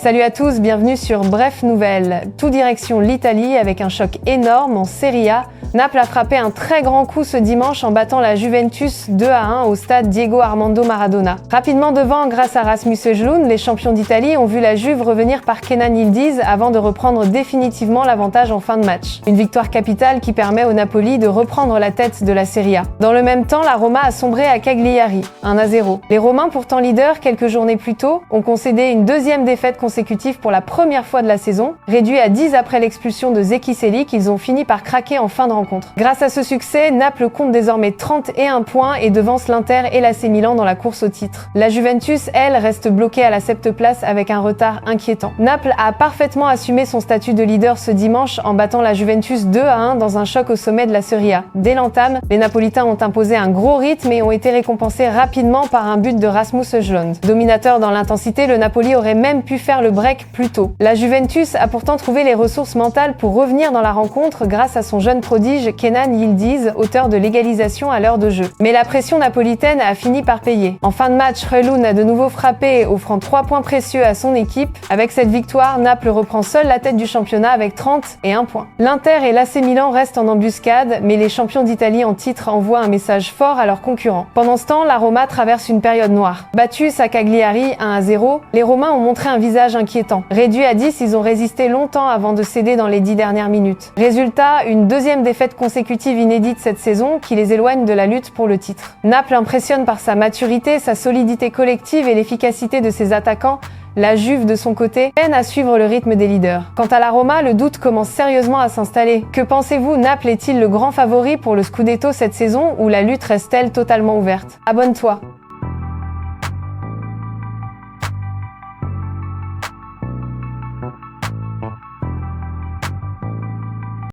Salut à tous, bienvenue sur Bref Nouvelles. Tout direction l'Italie avec un choc énorme en Serie A. Naples a frappé un très grand coup ce dimanche en battant la Juventus 2-1 au stade Diego Armando Maradona. Rapidement devant grâce à Rasmus Højlund, les champions d'Italie ont vu la Juve revenir par Kenan Yildiz avant de reprendre définitivement l'avantage en fin de match. Une victoire capitale qui permet au Napoli de reprendre la tête de la Serie A. Dans le même temps, la Roma a sombré à Cagliari, 1-0. Les Romains, pourtant leaders quelques journées plus tôt, ont concédé une deuxième défaite consécutive pour la première fois de la saison. Réduits à 10 après l'expulsion de Zeki Çelik, ils ont fini par craquer en fin de rencontre. Grâce à ce succès, Naples compte désormais 31 points et devance l'Inter et l'AC Milan dans la course au titre. La Juventus, elle, reste bloquée à la 7e place avec un retard inquiétant. Naples a parfaitement assumé son statut de leader ce dimanche en battant la Juventus 2-1 dans un choc au sommet de la Serie A. Dès l'entame, les Napolitains ont imposé un gros rythme et ont été récompensés rapidement par un but de Rasmus Højlund. Dominateur dans l'intensité, le Napoli aurait même pu faire le break plus tôt. La Juventus a pourtant trouvé les ressources mentales pour revenir dans la rencontre grâce à son jeune prodige Kenan Yildiz, auteur de l'égalisation à l'heure de jeu. Mais la pression napolitaine a fini par payer. En fin de match, Højlund a de nouveau frappé, offrant 3 points précieux à son équipe. Avec cette victoire, Naples reprend seul la tête du championnat avec 31 points. L'Inter et l'AC Milan restent en embuscade, mais les champions d'Italie en titre envoient un message fort à leurs concurrents. Pendant ce temps, la Roma traverse une période noire. Battus à Cagliari 1-0, les Romains ont montré un visage inquiétant. Réduits à 10, ils ont résisté longtemps avant de céder dans les 10 dernières minutes. Résultat, une deuxième défaite consécutive inédite cette saison qui les éloigne de la lutte pour le titre. Naples impressionne par sa maturité, sa solidité collective et l'efficacité de ses attaquants. La Juve, de son côté, peine à suivre le rythme des leaders. Quant à la Roma, le doute commence sérieusement à s'installer. Que pensez-vous, Naples est-il le grand favori pour le Scudetto cette saison ou la lutte reste-t-elle totalement ouverte? Abonne-toi!